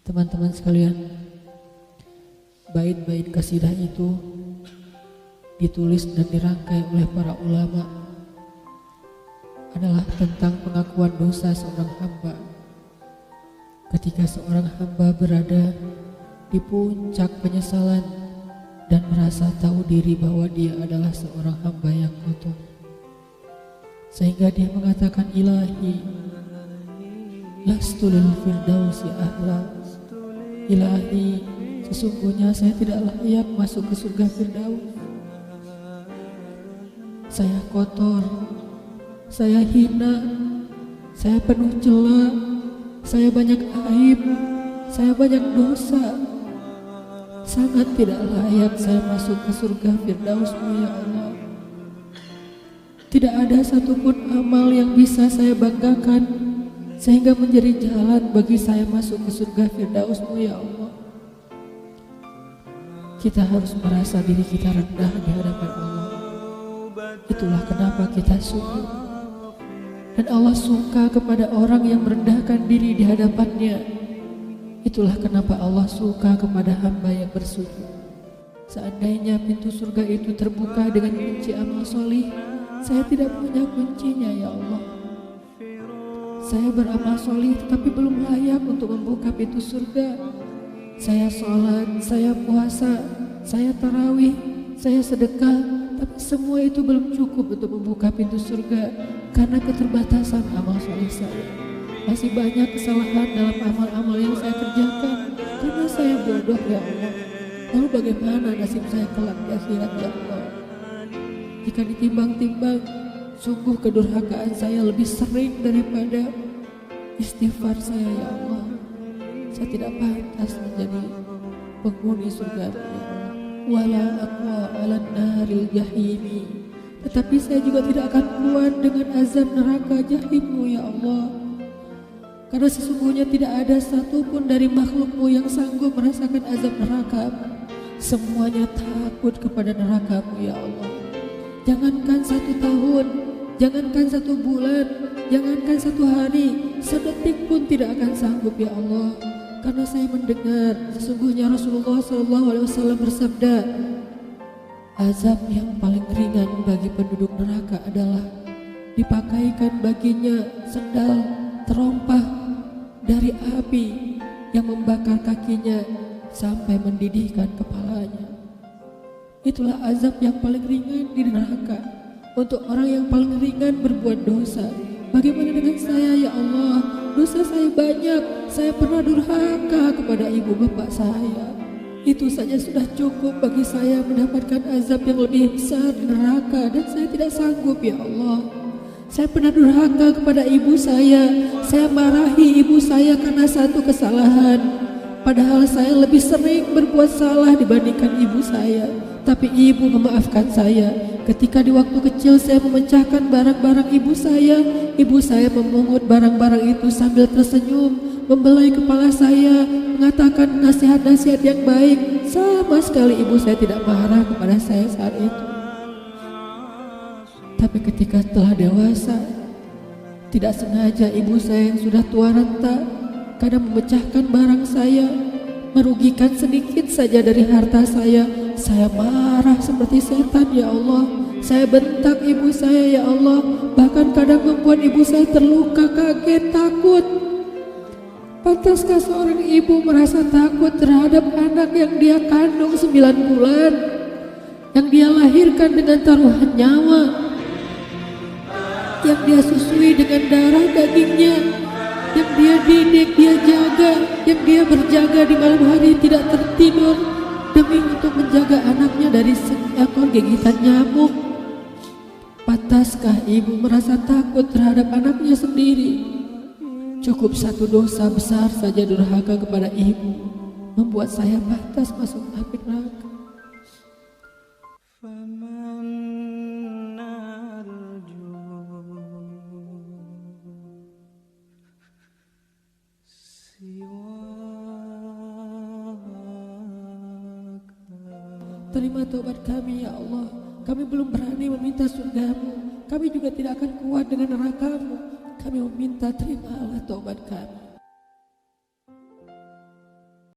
Teman-teman sekalian, bait-bait kasidah itu ditulis dan dirangkai oleh para ulama adalah tentang pengakuan dosa seorang hamba. Ketika seorang hamba berada di puncak penyesalan dan merasa tahu diri bahwa dia adalah seorang hamba yang kotor, sehingga dia mengatakan, Ilahi, lastu lil firdausi ahla. Ilahi, sesungguhnya saya tidak layak masuk ke surga Firdaus. Saya kotor, saya hina, saya penuh cela, saya banyak aib, saya banyak dosa. Sangat tidak layak saya masuk ke surga Firdaus-Mu ya Allah. Tidak ada satupun amal yang bisa saya banggakan sehingga menjadi jalan bagi saya masuk ke surga Firdaus-Mu ya Allah. Kita harus merasa diri kita rendah di hadapan Allah. Itulah kenapa kita sujud. Dan Allah suka kepada orang yang merendahkan diri di hadapannya. Itulah kenapa Allah suka kepada hamba yang bersujud. Seandainya pintu surga itu terbuka dengan kunci amal solih, saya tidak punya kuncinya ya Allah. Saya beramal solih tetapi belum layak untuk membuka pintu surga. Saya sholat, saya puasa, saya tarawih, saya sedekah, tapi semua itu belum cukup untuk membuka pintu surga karena keterbatasan amal solih saya. Masih banyak kesalahan dalam amal-amal yang saya kerjakan karena saya bodoh ya Allah. Lalu bagaimana nasib saya kelak di akhirat ya Allah? Jika ditimbang-timbang, sungguh kedurhakaan saya lebih sering daripada istighfar saya ya Allah. Saya tidak pantas menjadi penghuni surga ya Allah. Wala aqwa 'alan naril jahimi. Tetapi saya juga tidak akan kuat dengan azab neraka jahim-Mu ya Allah. Karena sesungguhnya tidak ada satupun dari makhluk-Mu yang sanggup merasakan azab neraka. Semuanya takut kepada neraka-Mu ya Allah. Jangankan 1 tahun, jangankan 1 bulan, jangankan 1 hari, sedetik pun tidak akan sanggup ya Allah. Karena saya mendengar sesungguhnya Rasulullah SAW bersabda, azab yang paling ringan bagi penduduk neraka adalah dipakaikan baginya sendal terompah dari api yang membakar kakinya sampai mendidihkan kepalanya. Itulah azab yang paling ringan di neraka untuk orang yang paling ringan berbuat dosa. Bagaimana dengan saya ya Allah? Dosa saya banyak. Saya pernah durhaka kepada ibu bapak saya. Itu saja sudah cukup bagi saya mendapatkan azab yang lebih besar di neraka, dan saya tidak sanggup ya Allah. Saya pernah durhaka kepada ibu saya marahi ibu saya karena 1 kesalahan. Padahal saya lebih sering berbuat salah dibandingkan ibu saya. Tapi ibu memaafkan saya. Ketika di waktu kecil saya memecahkan barang-barang ibu saya memungut barang-barang itu sambil tersenyum, membelai kepala saya, mengatakan nasihat-nasihat yang baik. Sama sekali ibu saya tidak marah kepada saya saat itu. Tapi ketika telah dewasa, tidak sengaja ibu saya yang sudah tua renta kadang memecahkan barang saya, merugikan sedikit saja dari harta saya marah seperti setan ya Allah. Saya bentak ibu saya ya Allah, bahkan kadang membuat ibu saya terluka, kaget, takut. Pantaskah seorang ibu merasa takut terhadap anak yang dia kandung 9 bulan, yang dia lahirkan dengan taruhan nyawa, yang dia susui dengan darah dagingnya, yang dia didik, dia jaga, yang dia berjaga di malam hari tidak tertidur demi untuk menjaga anaknya dari seekor gigitan nyamuk. Pantaskah ibu merasa takut terhadap anaknya sendiri? Cukup 1 dosa besar saja durhaka kepada ibu membuat saya pantas masuk api neraka. Terima taubat kami ya Allah. Kami belum berani meminta surga-Mu. Kami juga tidak akan kuat dengan neraka-Mu. Kami meminta terimalah taubat kami.